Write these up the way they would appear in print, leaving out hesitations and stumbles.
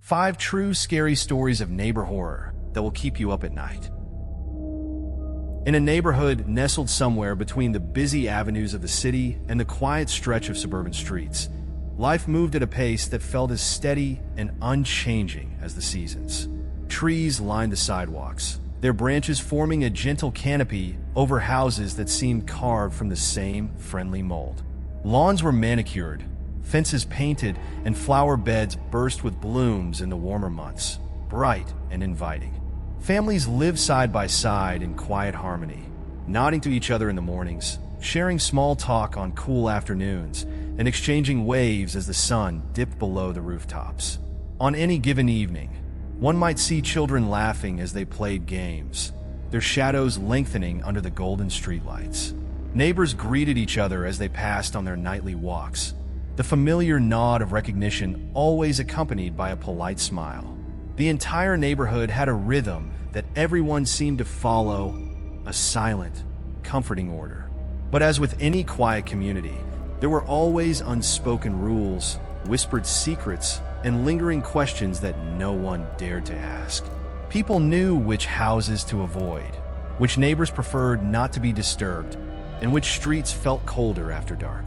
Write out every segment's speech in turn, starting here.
5 true scary stories of neighbor horror that will keep you up at night. In a neighborhood nestled somewhere between the busy avenues of the city and the quiet stretch of suburban streets, life moved at a pace that felt as steady and unchanging as the seasons. Trees lined the sidewalks, their branches forming a gentle canopy over houses that seemed carved from the same friendly mold. Lawns were manicured, fences painted, and flower beds burst with blooms in the warmer months, bright and inviting. Families lived side by side in quiet harmony, nodding to each other in the mornings, sharing small talk on cool afternoons, and exchanging waves as the sun dipped below the rooftops. On any given evening, one might see children laughing as they played games, their shadows lengthening under the golden streetlights. Neighbors greeted each other as they passed on their nightly walks, the familiar nod of recognition always accompanied by a polite smile. The entire neighborhood had a rhythm that everyone seemed to follow, a silent, comforting order. But as with any quiet community, there were always unspoken rules, whispered secrets, and lingering questions that no one dared to ask. People knew which houses to avoid, which neighbors preferred not to be disturbed, and which streets felt colder after dark.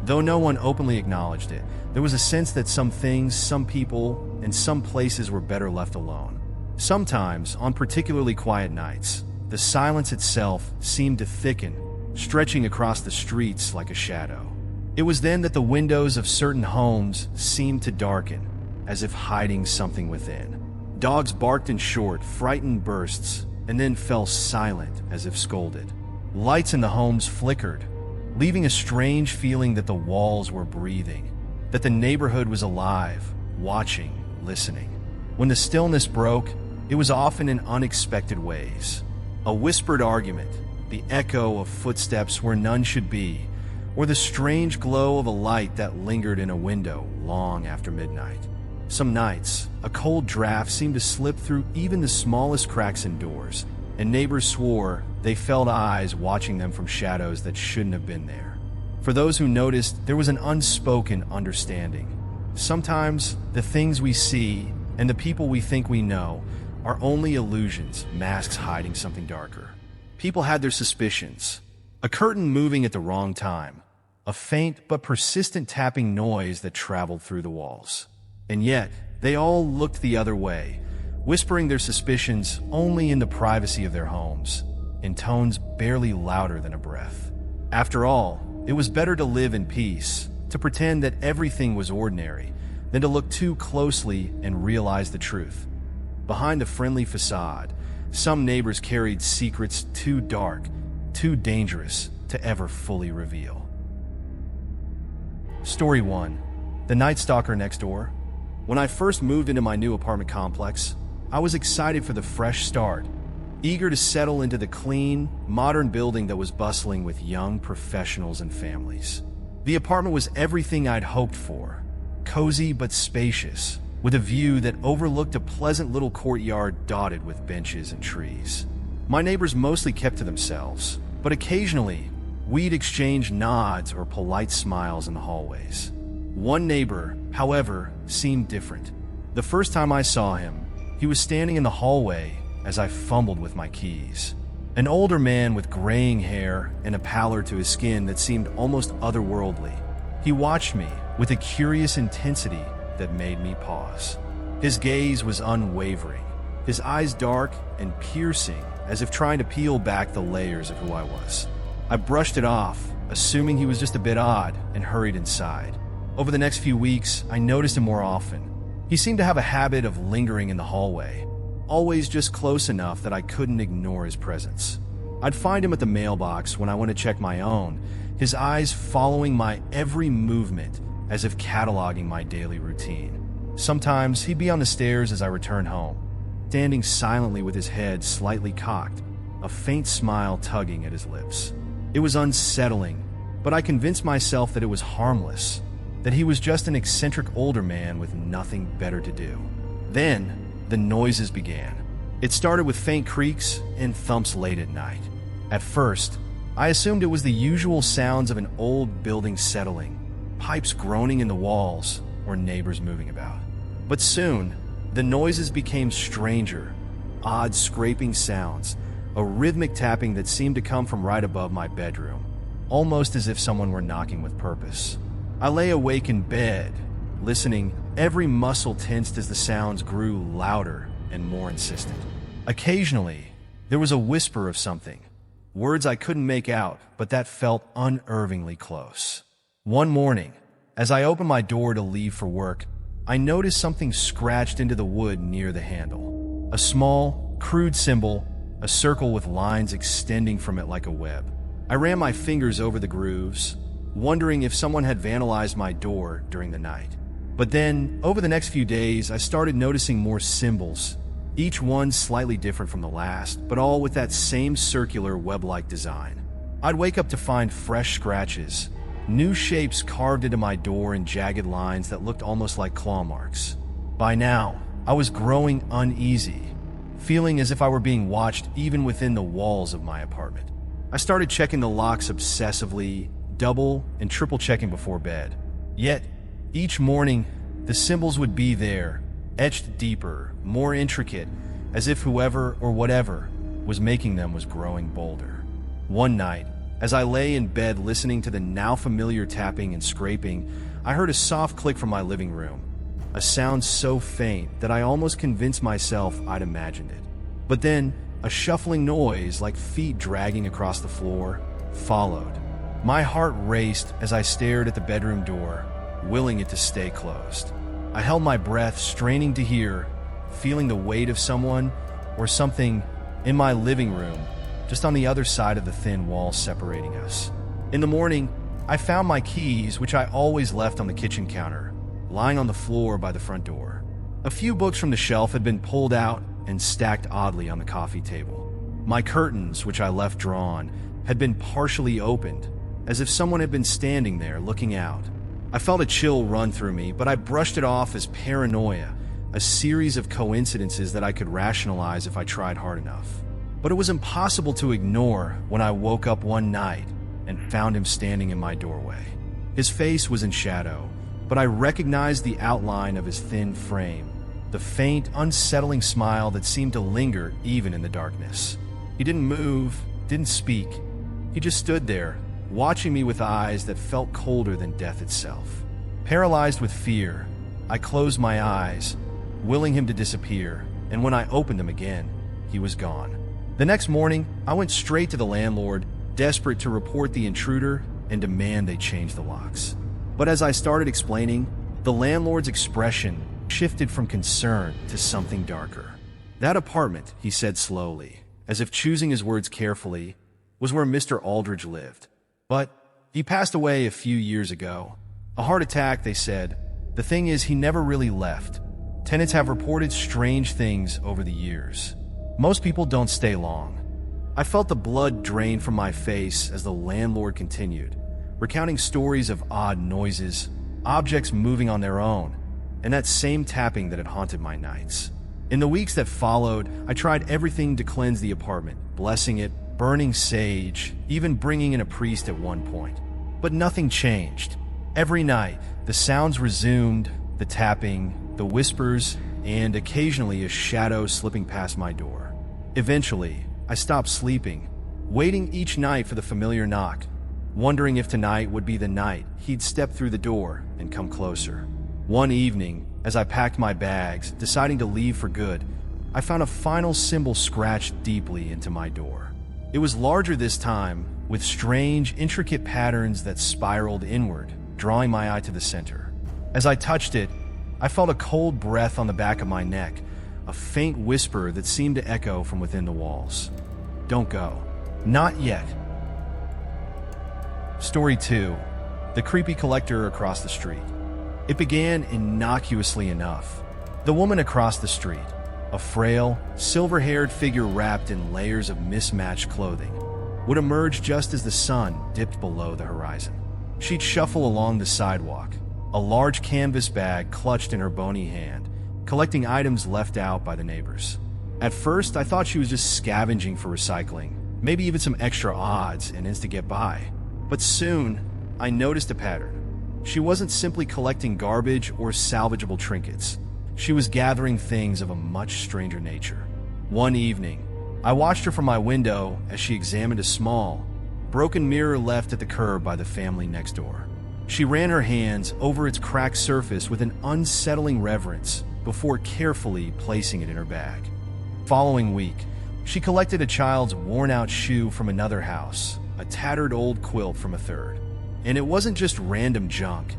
Though no one openly acknowledged it, there was a sense that some things, some people, and some places were better left alone. Sometimes, on particularly quiet nights, the silence itself seemed to thicken, stretching across the streets like a shadow. It was then that the windows of certain homes seemed to darken, as if hiding something within. Dogs barked in short, frightened bursts, and then fell silent as if scolded. Lights in the homes flickered, leaving a strange feeling that the walls were breathing, that the neighborhood was alive, watching, listening. When the stillness broke, it was often in unexpected ways. A whispered argument, the echo of footsteps where none should be, or the strange glow of a light that lingered in a window long after midnight. Some nights, a cold draft seemed to slip through even the smallest cracks in doors, and neighbors swore they felt eyes watching them from shadows that shouldn't have been there. For those who noticed, there was an unspoken understanding. Sometimes the things we see and the people we think we know are only illusions, masks hiding something darker. People had their suspicions. A curtain moving at the wrong time, a faint but persistent tapping noise that traveled through the walls. And yet, they all looked the other way, whispering their suspicions only in the privacy of their homes, in tones barely louder than a breath. After all, it was better to live in peace, to pretend that everything was ordinary, than to look too closely and realize the truth. Behind a friendly facade, some neighbors carried secrets too dark, too dangerous to ever fully reveal. Story 1. The Night Stalker Next Door. When I first moved into my new apartment complex, I was excited for the fresh start, eager to settle into the clean, modern building that was bustling with young professionals and families. The apartment was everything I'd hoped for, cozy but spacious, with a view that overlooked a pleasant little courtyard dotted with benches and trees. My neighbors mostly kept to themselves, but occasionally, we'd exchange nods or polite smiles in the hallways. One neighbor, however, seemed different. The first time I saw him, he was standing in the hallway as I fumbled with my keys. An older man with graying hair and a pallor to his skin that seemed almost otherworldly. He watched me with a curious intensity that made me pause. His gaze was unwavering, his eyes dark and piercing, as if trying to peel back the layers of who I was. I brushed it off, assuming he was just a bit odd, and hurried inside. Over the next few weeks, I noticed him more often. He seemed to have a habit of lingering in the hallway, always just close enough that I couldn't ignore his presence. I'd find him at the mailbox when I went to check my own, his eyes following my every movement as if cataloging my daily routine. Sometimes he'd be on the stairs as I returned home, standing silently with his head slightly cocked, a faint smile tugging at his lips. It was unsettling, but I convinced myself that it was harmless, that he was just an eccentric older man with nothing better to do. Then, the noises began. It started with faint creaks and thumps late at night. At first, I assumed it was the usual sounds of an old building settling, pipes groaning in the walls, or neighbors moving about. But soon, The noises became stranger, odd scraping sounds, a rhythmic tapping that seemed to come from right above my bedroom, almost as if someone were knocking with purpose. I lay awake in bed, listening, every muscle tensed as the sounds grew louder and more insistent. Occasionally, there was a whisper of something, words I couldn't make out, but that felt unnervingly close. One morning, as I opened my door to leave for work, I noticed something scratched into the wood near the handle. A small, crude symbol, a circle with lines extending from it like a web. I ran my fingers over the grooves, wondering if someone had vandalized my door during the night. But then, over the next few days, I started noticing more symbols, each one slightly different from the last, but all with that same circular web-like design. I'd wake up to find fresh scratches, new shapes carved into my door in jagged lines that looked almost like claw marks. By now, I was growing uneasy, feeling as if I were being watched even within the walls of my apartment. I started checking the locks obsessively, double and triple checking before bed. Yet, each morning, the symbols would be there, etched deeper, more intricate, as if whoever or whatever was making them was growing bolder. One night, as I lay in bed listening to the now familiar tapping and scraping, I heard a soft click from my living room, a sound so faint that I almost convinced myself I'd imagined it. But then, a shuffling noise like feet dragging across the floor followed. My heart raced as I stared at the bedroom door, willing it to stay closed. I held my breath, straining to hear, feeling the weight of someone or something in my living room, just on the other side of the thin wall separating us. In the morning, I found my keys, which I always left on the kitchen counter, lying on the floor by the front door. A few books from the shelf had been pulled out and stacked oddly on the coffee table. My curtains, which I left drawn, had been partially opened, as if someone had been standing there looking out. I felt a chill run through me, but I brushed it off as paranoia, a series of coincidences that I could rationalize if I tried hard enough. But it was impossible to ignore when I woke up one night and found him standing in my doorway. His face was in shadow, but I recognized the outline of his thin frame, the faint, unsettling smile that seemed to linger even in the darkness. He didn't move, didn't speak. He just stood there, watching me with eyes that felt colder than death itself. Paralyzed with fear, I closed my eyes, willing him to disappear, and when I opened them again, he was gone. The next morning, I went straight to the landlord, desperate to report the intruder and demand they change the locks. But as I started explaining, the landlord's expression shifted from concern to something darker. That apartment, he said slowly, as if choosing his words carefully, was where Mr. Aldridge lived. But he passed away a few years ago. A heart attack, they said. The thing is, he never really left. Tenants have reported strange things over the years. Most people don't stay long. I felt the blood drain from my face as the landlord continued, recounting stories of odd noises, objects moving on their own, and that same tapping that had haunted my nights. In the weeks that followed, I tried everything to cleanse the apartment, blessing it, burning sage, even bringing in a priest at one point. But nothing changed. Every night, the sounds resumed, the tapping, the whispers, and occasionally a shadow slipping past my door. Eventually, I stopped sleeping, waiting each night for the familiar knock, wondering if tonight would be the night he'd step through the door and come closer. One evening, as I packed my bags, deciding to leave for good, I found a final symbol scratched deeply into my door. It was larger this time, with strange, intricate patterns that spiraled inward, drawing my eye to the center. As I touched it, I felt a cold breath on the back of my neck, a faint whisper that seemed to echo from within the walls. Don't go. Not yet. Story 2. The creepy collector across the street. It began innocuously enough. The woman across the street, a frail, silver-haired figure wrapped in layers of mismatched clothing, would emerge just as the sun dipped below the horizon. She'd shuffle along the sidewalk, a large canvas bag clutched in her bony hand, collecting items left out by the neighbors. At first, I thought she was just scavenging for recycling, maybe even some extra odds and ends to get by. But soon, I noticed a pattern. She wasn't simply collecting garbage or salvageable trinkets. she was gathering things of a much stranger nature. One evening, I watched her from my window as she examined a small, broken mirror left at the curb by the family next door. She ran her hands over its cracked surface with an unsettling reverence before carefully placing it in her bag. Following week, she collected a child's worn-out shoe from another house, a tattered old quilt from a third. And it wasn't just random junk.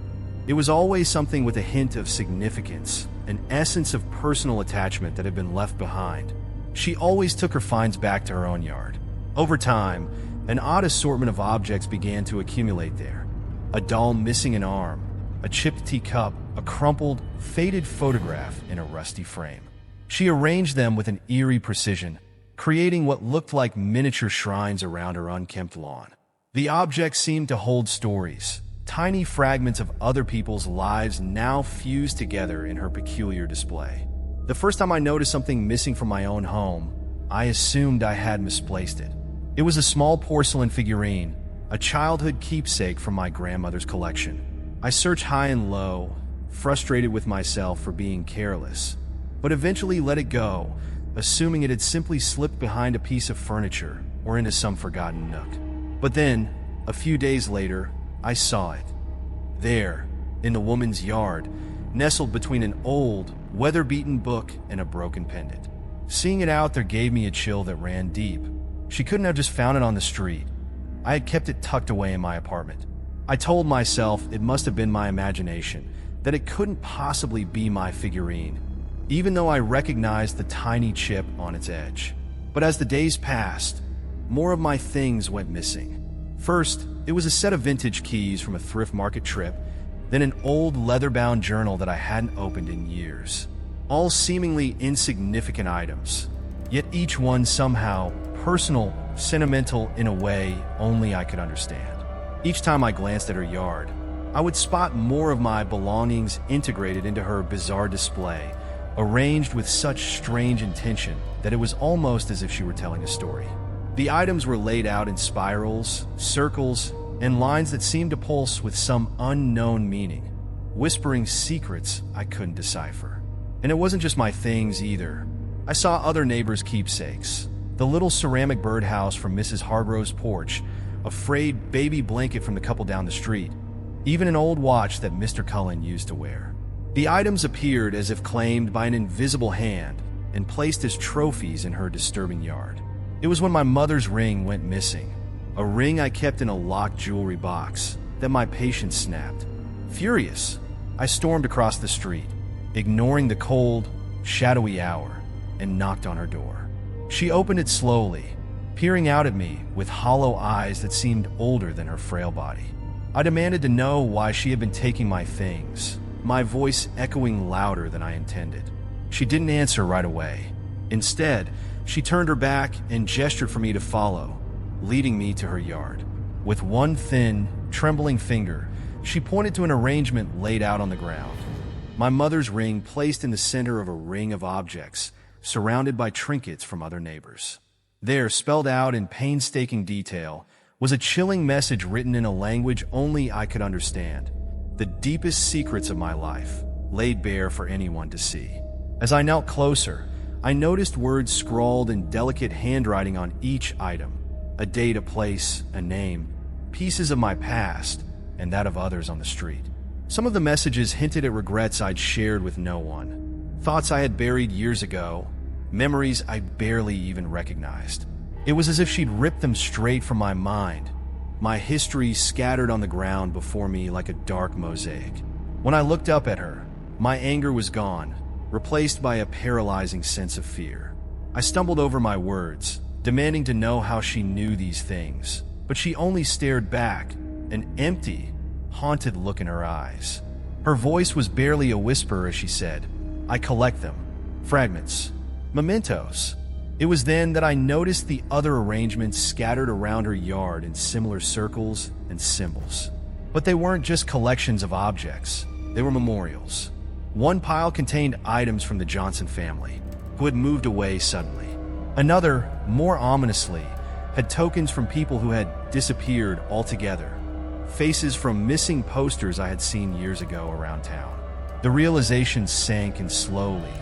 It was always something with a hint of significance, an essence of personal attachment that had been left behind. She always took her finds back to her own yard. Over time, an odd assortment of objects began to accumulate there. A doll missing an arm, a chipped teacup, a crumpled, faded photograph in a rusty frame. She arranged them with an eerie precision, creating what looked like miniature shrines around her unkempt lawn. The objects seemed to hold stories, tiny fragments of other people's lives now fused together in her peculiar display. The first time I noticed something missing from my own home, I assumed I had misplaced it. It was a small porcelain figurine, a childhood keepsake from my grandmother's collection. I searched high and low, frustrated with myself for being careless, but eventually let it go, assuming it had simply slipped behind a piece of furniture or into some forgotten nook. But then, a few days later, I saw it. There, in the woman's yard, nestled between an old, weather-beaten book and a broken pendant. Seeing it out there gave me a chill that ran deep. She couldn't have just found it on the street. I had kept it tucked away in my apartment. I told myself it must have been my imagination, that it couldn't possibly be my figurine, even though I recognized the tiny chip on its edge. But as the days passed, more of my things went missing. First, it was a set of vintage keys from a thrift market trip, then an old leather-bound journal that I hadn't opened in years. All seemingly insignificant items, yet each one somehow personal, sentimental in a way only I could understand. Each time I glanced at her yard, I would spot more of my belongings integrated into her bizarre display, arranged with such strange intention that it was almost as if she were telling a story. The items were laid out in spirals, circles, and lines that seemed to pulse with some unknown meaning, whispering secrets I couldn't decipher. And it wasn't just my things either. I saw other neighbors' keepsakes. The little ceramic birdhouse from Mrs. Hargrove's porch, a frayed baby blanket from the couple down the street, even an old watch that Mr. Cullen used to wear. The items appeared as if claimed by an invisible hand and placed as trophies in her disturbing yard. It was when my mother's ring went missing, a ring I kept in a locked jewelry box, that my patience snapped. Furious, I stormed across the street, ignoring the cold, shadowy hour, and knocked on her door. She opened it slowly, peering out at me with hollow eyes that seemed older than her frail body. I demanded to know why she had been taking my things, my voice echoing louder than I intended. She didn't answer right away. Instead, she turned her back and gestured for me to follow, leading me to her yard. With one thin, trembling finger, she pointed to an arrangement laid out on the ground. My mother's ring placed in the center of a ring of objects, surrounded by trinkets from other neighbors. There, spelled out in painstaking detail, was a chilling message written in a language only I could understand. The deepest secrets of my life, laid bare for anyone to see. As I knelt closer, I noticed words scrawled in delicate handwriting on each item. A date, a place, a name, pieces of my past, and that of others on the street. Some of the messages hinted at regrets I'd shared with no one, thoughts I had buried years ago, memories I barely even recognized. It was as if she'd ripped them straight from my mind, my history scattered on the ground before me like a dark mosaic. When I looked up at her, my anger was gone, replaced by a paralyzing sense of fear. I stumbled over my words, demanding to know how she knew these things, but she only stared back, an empty, haunted look in her eyes. Her voice was barely a whisper as she said, "I collect them. Fragments. Mementos." It was then that I noticed the other arrangements scattered around her yard in similar circles and symbols. But they weren't just collections of objects, they were memorials. One pile contained items from the Johnson family, who had moved away suddenly. Another, more ominously, had tokens from people who had disappeared altogether, faces from missing posters I had seen years ago around town. The realization sank in slowly,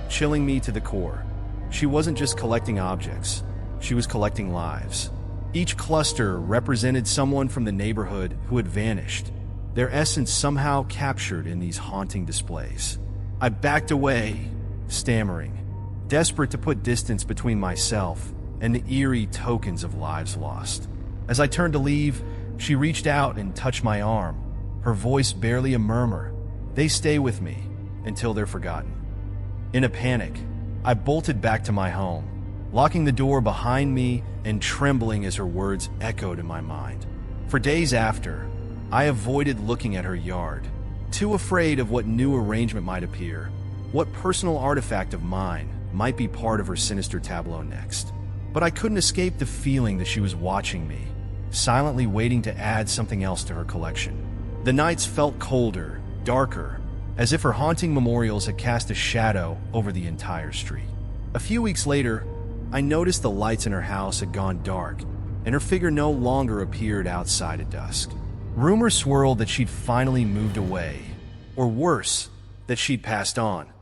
chilling me to the core. She wasn't just collecting objects, she was collecting lives. Each cluster represented someone from the neighborhood who had vanished, their essence somehow captured in these haunting displays. I backed away, stammering, desperate to put distance between myself and the eerie tokens of lives lost. As I turned to leave, she reached out and touched my arm, her voice barely a murmur. They stay with me until they're forgotten. In a panic, I bolted back to my home, locking the door behind me and trembling as her words echoed in my mind. For days after, I avoided looking at her yard, too afraid of what new arrangement might appear, what personal artifact of mine might be part of her sinister tableau next. But I couldn't escape the feeling that she was watching me, silently waiting to add something else to her collection. The nights felt colder, darker, as if her haunting memorials had cast a shadow over the entire street. A few weeks later, I noticed the lights in her house had gone dark, and her figure no longer appeared outside at dusk. Rumors swirled that she'd finally moved away, or worse, that she'd passed on,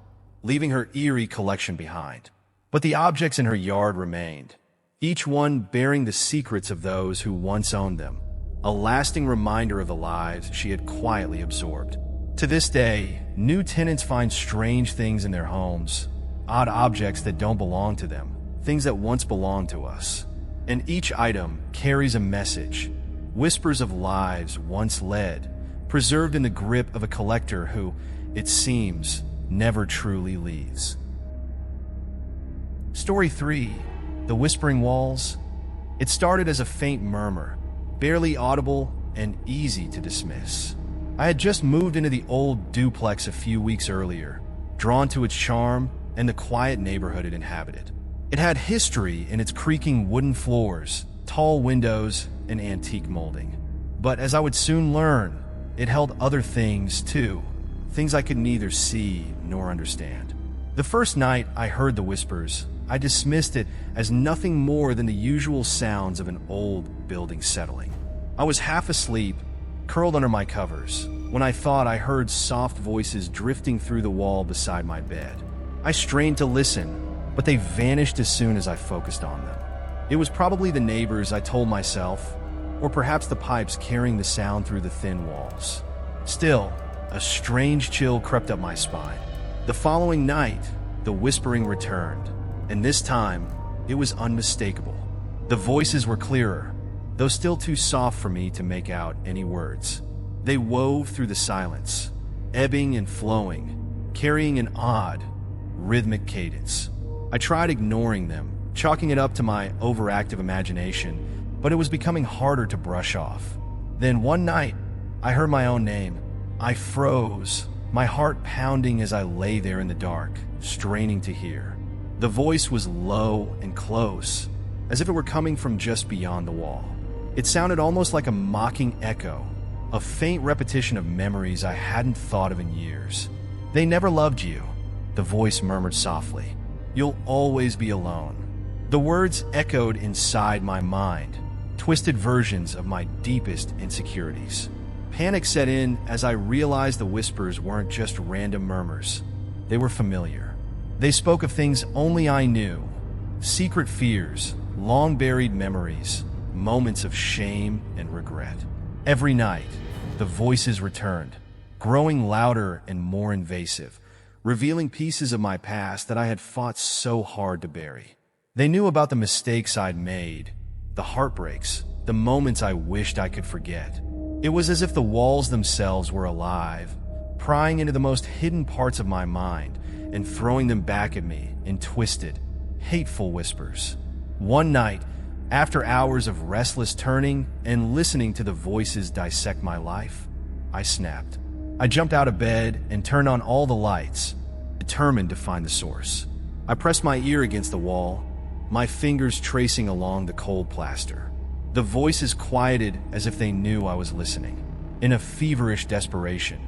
leaving her eerie collection behind. But the objects in her yard remained, each one bearing the secrets of those who once owned them, a lasting reminder of the lives she had quietly absorbed. To this day, new tenants find strange things in their homes, odd objects that don't belong to them, things that once belonged to us. And each item carries a message, whispers of lives once led, preserved in the grip of a collector who, it seems, never truly leaves. Story 3. The Whispering Walls. It started as a faint murmur, barely audible and easy to dismiss. I had just moved into the old duplex a few weeks earlier, drawn to its charm and the quiet neighborhood it inhabited. It had history in its creaking wooden floors, tall windows, and antique molding. But as I would soon learn, it held other things too, things I could neither see nor understand. The first night I heard the whispers, I dismissed it as nothing more than the usual sounds of an old building settling. I was half asleep, curled under my covers, when I thought I heard soft voices drifting through the wall beside my bed. I strained to listen, but they vanished as soon as I focused on them. It was probably the neighbors, I told myself, or perhaps the pipes carrying the sound through the thin walls. Still, a strange chill crept up my spine. The following night, the whispering returned, and this time, it was unmistakable. The voices were clearer, though still too soft for me to make out any words. They wove through the silence, ebbing and flowing, carrying an odd, rhythmic cadence. I tried ignoring them, chalking it up to my overactive imagination, but it was becoming harder to brush off. Then one night, I heard my own name. I froze, my heart pounding as I lay there in the dark, straining to hear. The voice was low and close, as if it were coming from just beyond the wall. It sounded almost like a mocking echo, a faint repetition of memories I hadn't thought of in years. "They never loved you," the voice murmured softly. "You'll always be alone." The words echoed inside my mind, twisted versions of my deepest insecurities. Panic set in as I realized the whispers weren't just random murmurs. They were familiar. They spoke of things only I knew, secret fears, long-buried memories, moments of shame and regret. Every night, the voices returned, growing louder and more invasive, revealing pieces of my past that I had fought so hard to bury. They knew about the mistakes I'd made, the heartbreaks, the moments I wished I could forget. It was as if the walls themselves were alive, prying into the most hidden parts of my mind and throwing them back at me in twisted, hateful whispers. One night, after hours of restless turning and listening to the voices dissect my life, I snapped. I jumped out of bed and turned on all the lights, determined to find the source. I pressed my ear against the wall, my fingers tracing along the cold plaster. The voices quieted as if they knew I was listening. In a feverish desperation,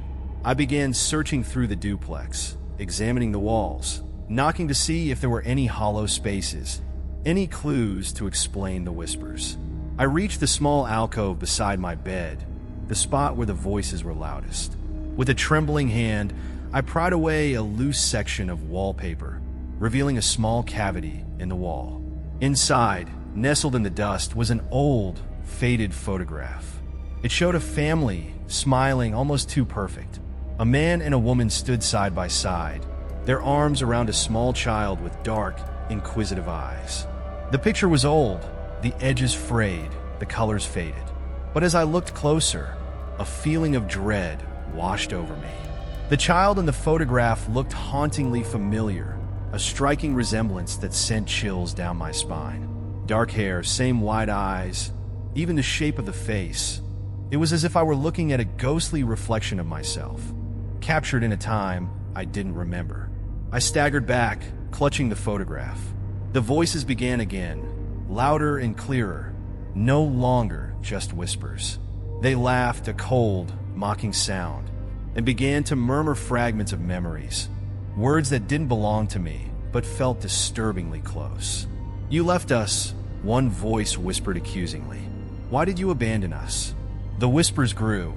I began searching through the duplex, examining the walls, knocking to see if there were any hollow spaces, any clues to explain the whispers. I reached the small alcove beside my bed, the spot where the voices were loudest. With a trembling hand, I pried away a loose section of wallpaper, revealing a small cavity in the wall. Inside, nestled in the dust, was an old, faded photograph. It showed a family, smiling almost too perfect. A man and a woman stood side by side, their arms around a small child with dark, inquisitive eyes. The picture was old, the edges frayed, the colors faded. But as I looked closer, a feeling of dread washed over me. The child in the photograph looked hauntingly familiar, a striking resemblance that sent chills down my spine. Dark hair, same wide eyes, even the shape of the face. It was as if I were looking at a ghostly reflection of myself, captured in a time I didn't remember. I staggered back, clutching the photograph. The voices began again, louder and clearer, no longer just whispers. They laughed, a cold, mocking sound, and began to murmur fragments of memories, words that didn't belong to me, but felt disturbingly close. "You left us," one voice whispered accusingly. "Why did you abandon us?" The whispers grew,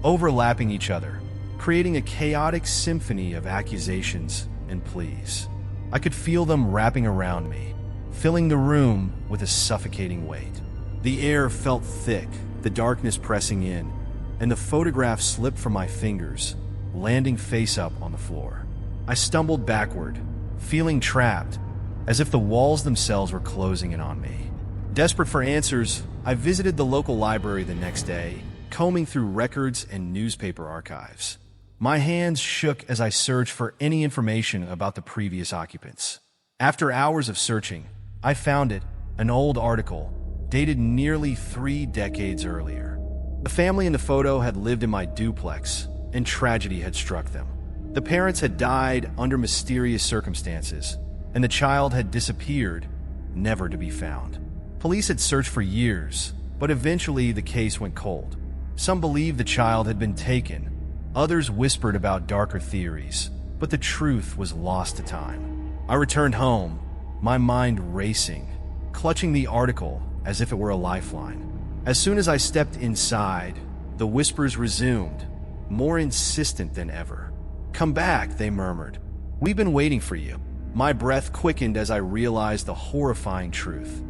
overlapping each other, creating a chaotic symphony of accusations and pleas. I could feel them wrapping around me, filling the room with a suffocating weight. The air felt thick, the darkness pressing in, and the photograph slipped from my fingers, landing face up on the floor. I stumbled backward, feeling trapped, as if the walls themselves were closing in on me. Desperate for answers, I visited the local library the next day, combing through records and newspaper archives. My hands shook as I searched for any information about the previous occupants. After hours of searching, I found it, an old article, dated nearly 3 decades earlier. The family in the photo had lived in my duplex, and tragedy had struck them. The parents had died under mysterious circumstances, and the child had disappeared, never to be found. Police had searched for years, but eventually the case went cold. Some believed the child had been taken, others whispered about darker theories, but the truth was lost to time. I returned home, my mind racing, clutching the article as if it were a lifeline. As soon as I stepped inside, the whispers resumed, more insistent than ever. "Come back," they murmured. "We've been waiting for you." My breath quickened as I realized the horrifying truth.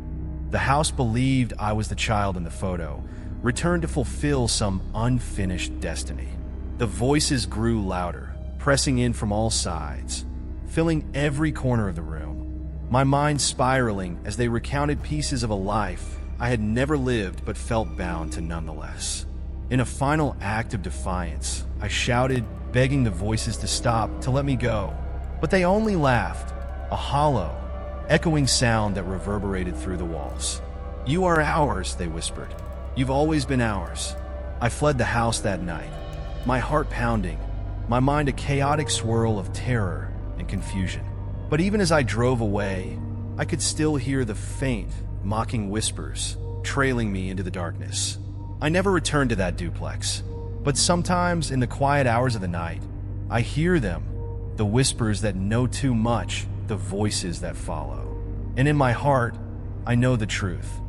The house believed I was the child in the photo, returned to fulfill some unfinished destiny. The voices grew louder, pressing in from all sides, filling every corner of the room. My mind spiraling as they recounted pieces of a life I had never lived but felt bound to nonetheless. In a final act of defiance, I shouted, begging the voices to stop, to let me go. But they only laughed, a hollow, echoing sound that reverberated through the walls. "You are ours," they whispered. "You've always been ours." I fled the house that night, my heart pounding, my mind a chaotic swirl of terror and confusion. But even as I drove away, I could still hear the faint, mocking whispers trailing me into the darkness. I never returned to that duplex, but sometimes in the quiet hours of the night, I hear them, the whispers that know too much, the voices that follow. And in my heart, I know the truth.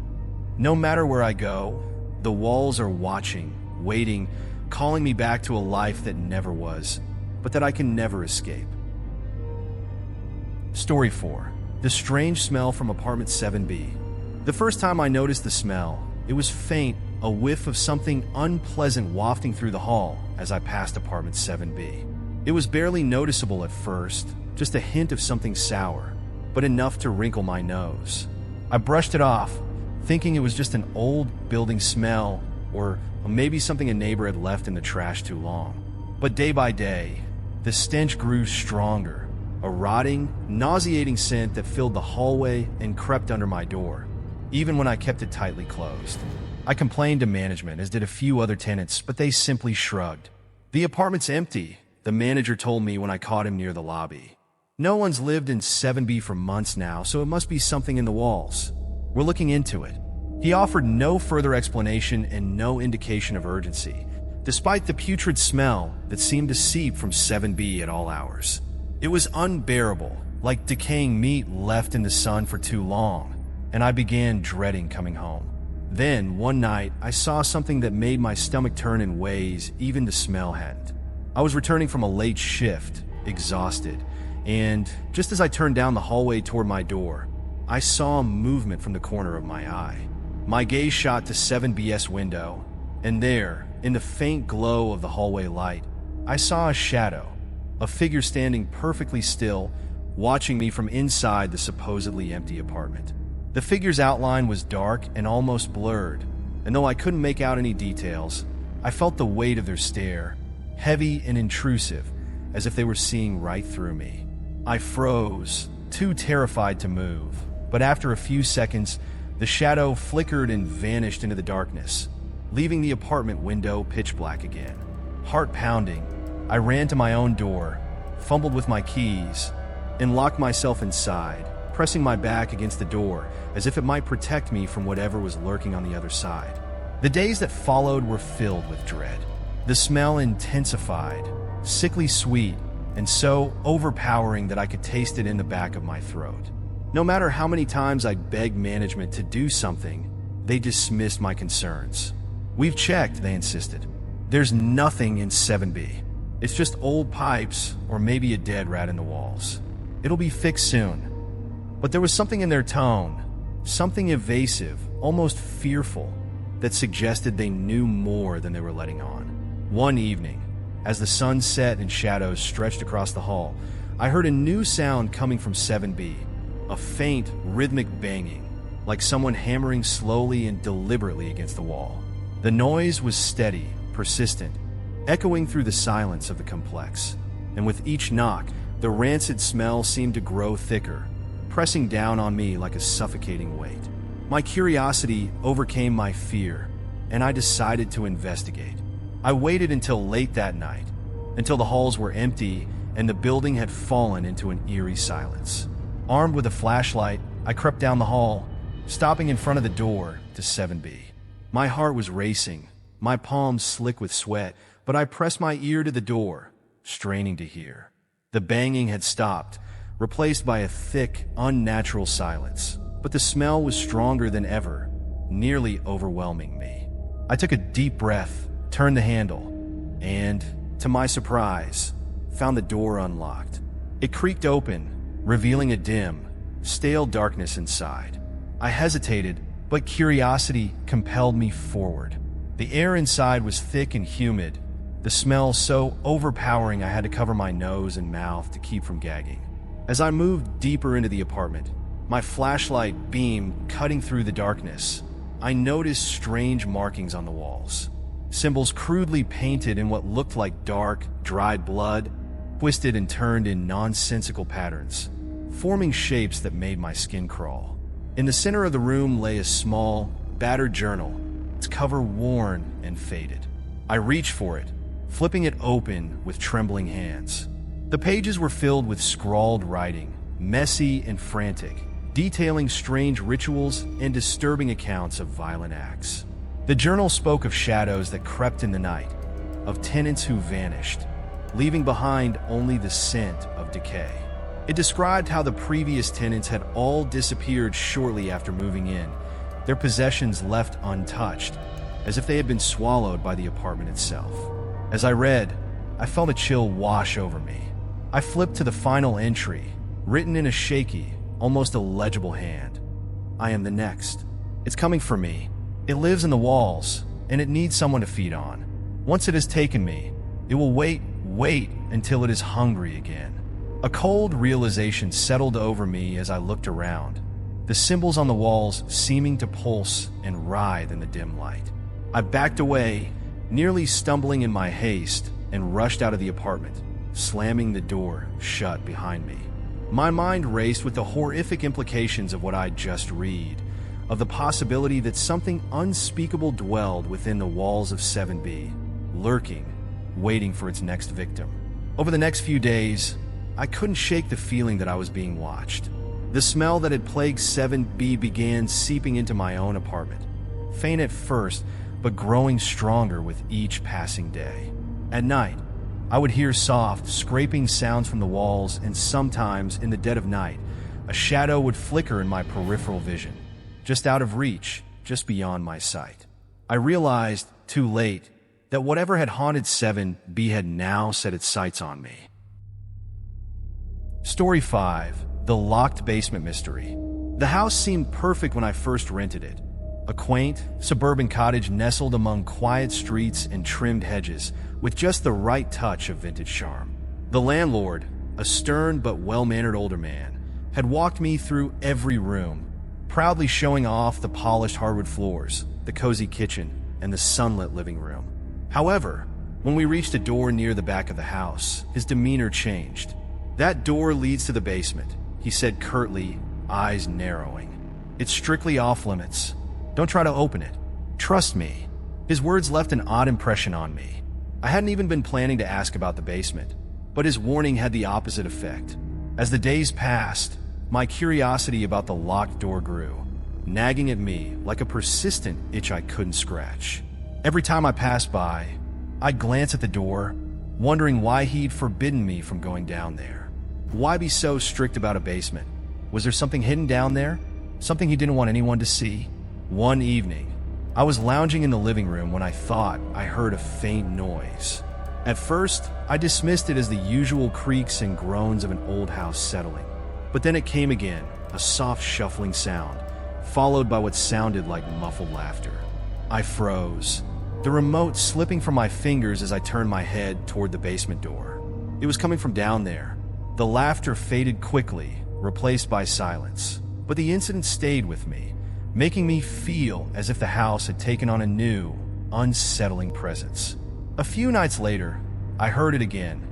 No matter where I go, the walls are watching, waiting, calling me back to a life that never was, but that I can never escape. Story 4. The strange smell from apartment 7B. The first time I noticed the smell, it was faint, a whiff of something unpleasant wafting through the hall as I passed apartment 7B. It was barely noticeable at first, just a hint of something sour, but enough to wrinkle my nose. I brushed it off, thinking it was just an old building smell, or maybe something a neighbor had left in the trash too long. But day by day, the stench grew stronger, a rotting, nauseating scent that filled the hallway and crept under my door, even when I kept it tightly closed. I complained to management, as did a few other tenants, but they simply shrugged. "The apartment's empty," the manager told me when I caught him near the lobby. "No one's lived in 7B for months now, so it must be something in the walls. We're looking into it." He offered no further explanation and no indication of urgency, despite the putrid smell that seemed to seep from 7B at all hours. It was unbearable, like decaying meat left in the sun for too long, and I began dreading coming home. Then, one night, I saw something that made my stomach turn in ways even the smell hadn't. I was returning from a late shift, exhausted, and just as I turned down the hallway toward my door, I saw movement from the corner of my eye. My gaze shot to 7B's window, and there, in the faint glow of the hallway light, I saw a shadow, a figure standing perfectly still, watching me from inside the supposedly empty apartment. The figure's outline was dark and almost blurred, and though I couldn't make out any details, I felt the weight of their stare, heavy and intrusive, as if they were seeing right through me. I froze, too terrified to move, but after a few seconds, the shadow flickered and vanished into the darkness, leaving the apartment window pitch black again. Heart pounding, I ran to my own door, fumbled with my keys, and locked myself inside, pressing my back against the door as if it might protect me from whatever was lurking on the other side. The days that followed were filled with dread. The smell intensified, sickly sweet, and so overpowering that I could taste it in the back of my throat. No matter how many times I begged management to do something, they dismissed my concerns. "We've checked," they insisted. "There's nothing in 7B. It's just old pipes or maybe a dead rat in the walls. It'll be fixed soon." But there was something in their tone, something evasive, almost fearful, that suggested they knew more than they were letting on. One evening, as the sun set and shadows stretched across the hall, I heard a new sound coming from 7B, a faint, rhythmic banging, like someone hammering slowly and deliberately against the wall. The noise was steady, persistent, echoing through the silence of the complex, and with each knock, the rancid smell seemed to grow thicker, pressing down on me like a suffocating weight. My curiosity overcame my fear, and I decided to investigate. I waited until late that night, until the halls were empty and the building had fallen into an eerie silence. Armed with a flashlight, I crept down the hall, stopping in front of the door to 7B. My heart was racing, my palms slick with sweat, but I pressed my ear to the door, straining to hear. The banging had stopped, replaced by a thick, unnatural silence, but the smell was stronger than ever, nearly overwhelming me. I took a deep breath, turned the handle, and, to my surprise, found the door unlocked. It creaked open, revealing a dim, stale darkness inside. I hesitated, but curiosity compelled me forward. The air inside was thick and humid, the smell so overpowering I had to cover my nose and mouth to keep from gagging. As I moved deeper into the apartment, my flashlight beam cutting through the darkness, I noticed strange markings on the walls. Symbols crudely painted in what looked like dark, dried blood, twisted and turned in nonsensical patterns, forming shapes that made my skin crawl. In the center of the room lay a small, battered journal, its cover worn and faded. I reached for it, flipping it open with trembling hands. The pages were filled with scrawled writing, messy and frantic, detailing strange rituals and disturbing accounts of violent acts. The journal spoke of shadows that crept in the night, of tenants who vanished, leaving behind only the scent of decay. It described how the previous tenants had all disappeared shortly after moving in, their possessions left untouched, as if they had been swallowed by the apartment itself. As I read, I felt a chill wash over me. I flipped to the final entry, written in a shaky, almost illegible hand. "I am the next. It's coming for me. It lives in the walls, and it needs someone to feed on. Once it has taken me, it will wait until it is hungry again." A cold realization settled over me as I looked around, the symbols on the walls seeming to pulse and writhe in the dim light. I backed away, nearly stumbling in my haste, and rushed out of the apartment, slamming the door shut behind me. My mind raced with the horrific implications of what I'd just read, of the possibility that something unspeakable dwelled within the walls of 7B, lurking, waiting for its next victim. Over the next few days, I couldn't shake the feeling that I was being watched. The smell that had plagued 7B began seeping into my own apartment, faint at first, but growing stronger with each passing day. At night, I would hear soft, scraping sounds from the walls, and sometimes, in the dead of night, a shadow would flicker in my peripheral vision, just out of reach, just beyond my sight. I realized, too late, that whatever had haunted 7B had now set its sights on me. Story 5. The Locked Basement Mystery. The house seemed perfect when I first rented it. A quaint, suburban cottage nestled among quiet streets and trimmed hedges, with just the right touch of vintage charm. The landlord, a stern but well-mannered older man, had walked me through every room, proudly showing off the polished hardwood floors, the cozy kitchen, and the sunlit living room. However, when we reached a door near the back of the house, his demeanor changed. "That door leads to the basement," he said curtly, eyes narrowing. "It's strictly off limits. Don't try to open it. Trust me." His words left an odd impression on me. I hadn't even been planning to ask about the basement, but his warning had the opposite effect. As the days passed, my curiosity about the locked door grew, nagging at me like a persistent itch I couldn't scratch. Every time I passed by, I'd glance at the door, wondering why he'd forbidden me from going down there. Why be so strict about a basement? Was there something hidden down there? Something he didn't want anyone to see? One evening, I was lounging in the living room when I thought I heard a faint noise. At first, I dismissed it as the usual creaks and groans of an old house settling. But then it came again, a soft shuffling sound, followed by what sounded like muffled laughter. I froze, the remote slipping from my fingers as I turned my head toward the basement door. It was coming from down there. The laughter faded quickly, replaced by silence. But the incident stayed with me, making me feel as if the house had taken on a new, unsettling presence. A few nights later, I heard it again.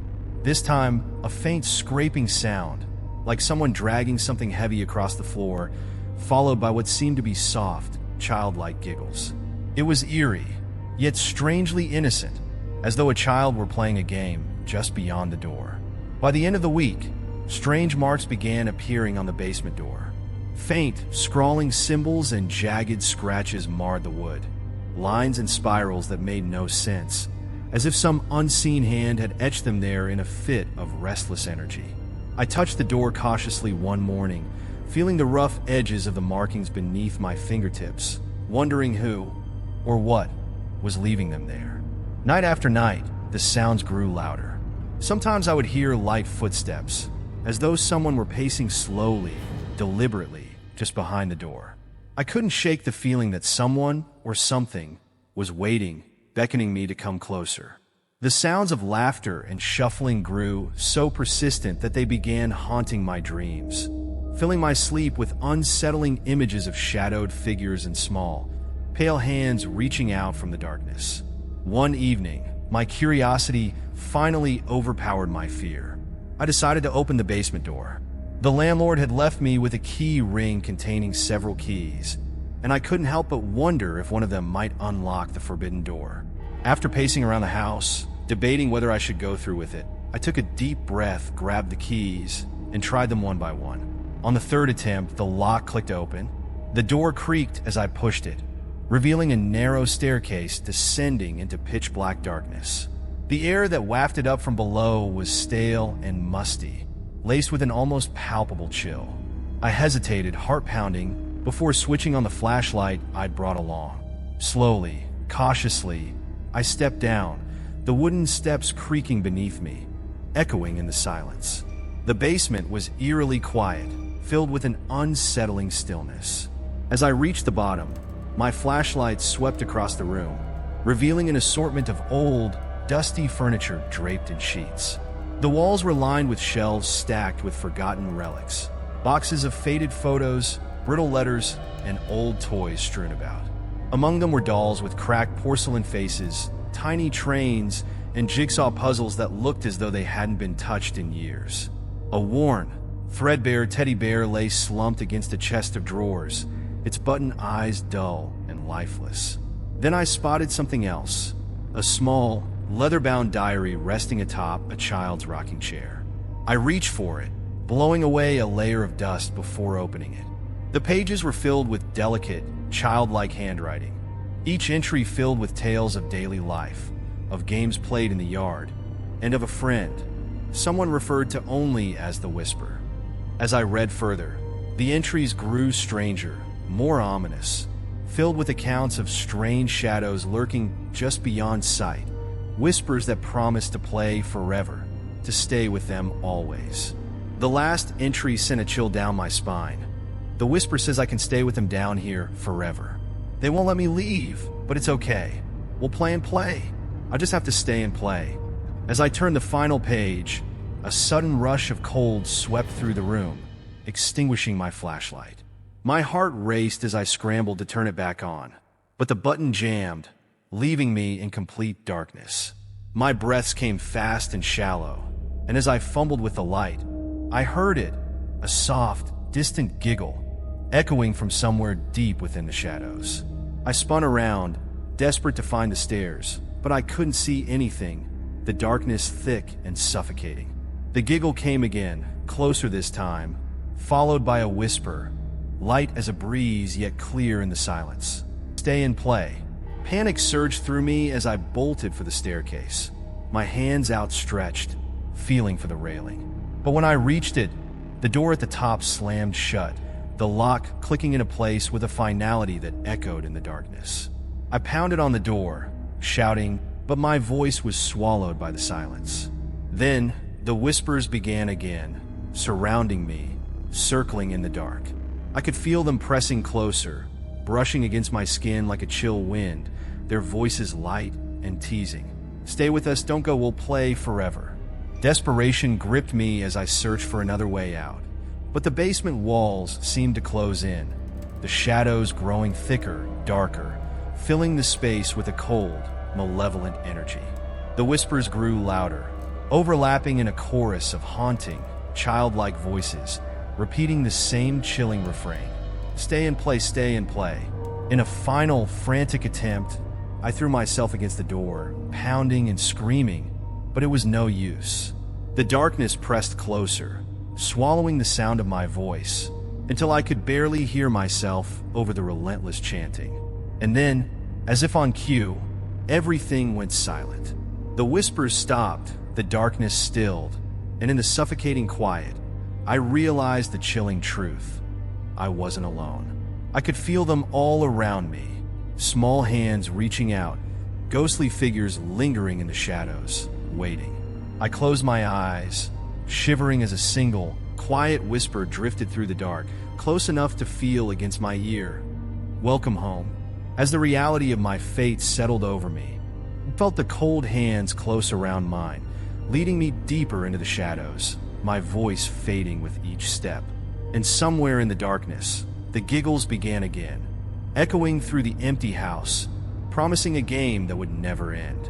This time, a faint scraping sound, like someone dragging something heavy across the floor, followed by what seemed to be soft, childlike giggles. It was eerie, yet strangely innocent, as though a child were playing a game just beyond the door. By the end of the week, strange marks began appearing on the basement door. Faint, scrawling symbols and jagged scratches marred the wood, lines and spirals that made no sense, as if some unseen hand had etched them there in a fit of restless energy. I touched the door cautiously one morning, feeling the rough edges of the markings beneath my fingertips, wondering who, or what, was leaving them there. Night after night, the sounds grew louder. Sometimes I would hear light footsteps, as though someone were pacing slowly, deliberately, just behind the door. I couldn't shake the feeling that someone or something was waiting, beckoning me to come closer. The sounds of laughter and shuffling grew so persistent that they began haunting my dreams, filling my sleep with unsettling images of shadowed figures and small, pale hands reaching out from the darkness. One evening, my curiosity finally overpowered my fear. I decided to open the basement door. The landlord had left me with a key ring containing several keys, and I couldn't help but wonder if one of them might unlock the forbidden door. After pacing around the house, debating whether I should go through with it, I took a deep breath, grabbed the keys, and tried them one by one. On the third attempt, the lock clicked open. The door creaked as I pushed it, revealing a narrow staircase descending into pitch-black darkness. The air that wafted up from below was stale and musty, laced with an almost palpable chill. I hesitated, heart pounding, before switching on the flashlight I'd brought along. Slowly, cautiously, I stepped down, the wooden steps creaking beneath me, echoing in the silence. The basement was eerily quiet, filled with an unsettling stillness. As I reached the bottom, my flashlight swept across the room, revealing an assortment of old, dusty furniture draped in sheets. The walls were lined with shelves stacked with forgotten relics, boxes of faded photos, brittle letters, and old toys strewn about. Among them were dolls with cracked porcelain faces, tiny trains, and jigsaw puzzles that looked as though they hadn't been touched in years. A worn, threadbare teddy bear lay slumped against a chest of drawers, its button eyes dull and lifeless. Then I spotted something else, a small, leather-bound diary resting atop a child's rocking chair. I reached for it, blowing away a layer of dust before opening it. The pages were filled with delicate, childlike handwriting, each entry filled with tales of daily life, of games played in the yard, and of a friend, someone referred to only as the Whisper. As I read further, the entries grew stranger, more ominous, filled with accounts of strange shadows lurking just beyond sight, whispers that promise to play forever, to stay with them always. The last entry sent a chill down my spine. The whisper says I can stay with them down here forever. They won't let me leave, but it's okay. We'll play and play. I just have to stay and play. As I turned the final page, a sudden rush of cold swept through the room, extinguishing my flashlight. My heart raced as I scrambled to turn it back on, but the button jammed, leaving me in complete darkness. My breaths came fast and shallow, and as I fumbled with the light, I heard it, a soft, distant giggle, echoing from somewhere deep within the shadows. I spun around, desperate to find the stairs, but I couldn't see anything, the darkness thick and suffocating. The giggle came again, closer this time, followed by a whisper, light as a breeze yet clear in the silence. Stay and play. Panic surged through me as I bolted for the staircase, my hands outstretched, feeling for the railing. But when I reached it, the door at the top slammed shut, the lock clicking into place with a finality that echoed in the darkness. I pounded on the door, shouting, but my voice was swallowed by the silence. Then, the whispers began again, surrounding me, circling in the dark. I could feel them pressing closer, brushing against my skin like a chill wind, their voices light and teasing. Stay with us, don't go, we'll play forever. Desperation gripped me as I searched for another way out, but the basement walls seemed to close in, the shadows growing thicker, darker, filling the space with a cold, malevolent energy. The whispers grew louder, overlapping in a chorus of haunting, childlike voices, repeating the same chilling refrain. Stay and play, stay and play. In a final, frantic attempt, I threw myself against the door, pounding and screaming, but it was no use. The darkness pressed closer, swallowing the sound of my voice, until I could barely hear myself over the relentless chanting. And then, as if on cue, everything went silent. The whispers stopped, the darkness stilled, and in the suffocating quiet, I realized the chilling truth. I wasn't alone. I could feel them all around me, small hands reaching out, ghostly figures lingering in the shadows, waiting. I closed my eyes, shivering as a single, quiet whisper drifted through the dark, close enough to feel against my ear. Welcome home. As the reality of my fate settled over me, I felt the cold hands close around mine, leading me deeper into the shadows, my voice fading with each step. And somewhere in the darkness, the giggles began again, echoing through the empty house, promising a game that would never end.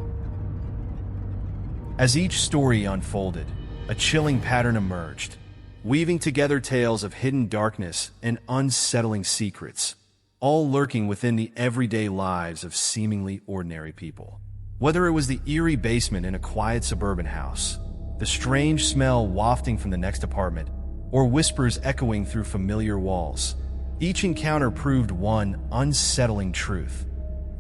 As each story unfolded, a chilling pattern emerged, weaving together tales of hidden darkness and unsettling secrets, all lurking within the everyday lives of seemingly ordinary people. Whether it was the eerie basement in a quiet suburban house, the strange smell wafting from the next apartment, or whispers echoing through familiar walls, each encounter proved one unsettling truth.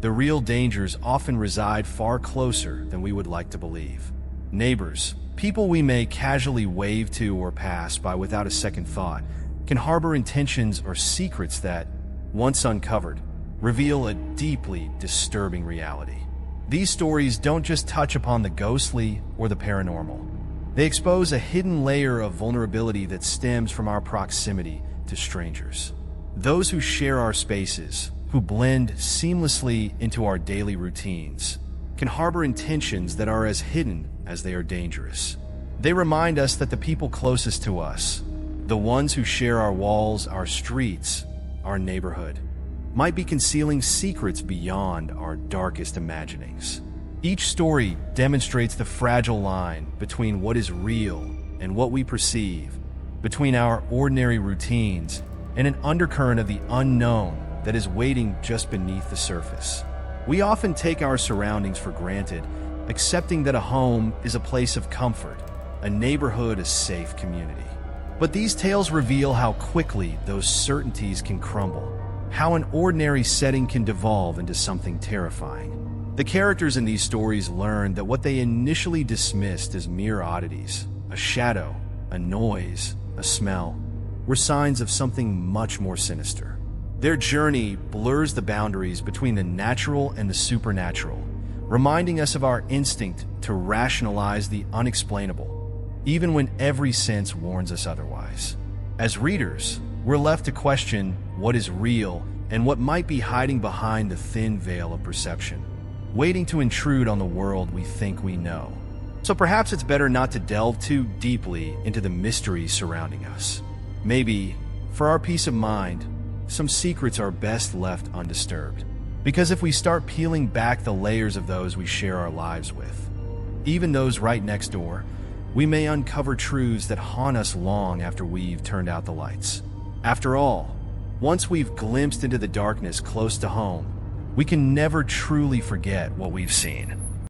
The real dangers often reside far closer than we would like to believe. Neighbors, people we may casually wave to or pass by without a second thought, can harbor intentions or secrets that, once uncovered, reveal a deeply disturbing reality. These stories don't just touch upon the ghostly or the paranormal. They expose a hidden layer of vulnerability that stems from our proximity to strangers. Those who share our spaces, who blend seamlessly into our daily routines, can harbor intentions that are as hidden as they are dangerous. They remind us that the people closest to us, the ones who share our walls, our streets, our neighborhood, might be concealing secrets beyond our darkest imaginings. Each story demonstrates the fragile line between what is real and what we perceive, between our ordinary routines and an undercurrent of the unknown that is waiting just beneath the surface. We often take our surroundings for granted, accepting that a home is a place of comfort, a neighborhood a safe community. But these tales reveal how quickly those certainties can crumble, how an ordinary setting can devolve into something terrifying. The characters in these stories learn that what they initially dismissed as mere oddities, a shadow, a noise, a smell, were signs of something much more sinister. Their journey blurs the boundaries between the natural and the supernatural, reminding us of our instinct to rationalize the unexplainable, even when every sense warns us otherwise. As readers, we're left to question what is real and what might be hiding behind the thin veil of perception, waiting to intrude on the world we think we know. So perhaps it's better not to delve too deeply into the mysteries surrounding us. Maybe, for our peace of mind, some secrets are best left undisturbed. Because if we start peeling back the layers of those we share our lives with, even those right next door, we may uncover truths that haunt us long after we've turned out the lights. After all, once we've glimpsed into the darkness close to home, we can never truly forget what we've seen.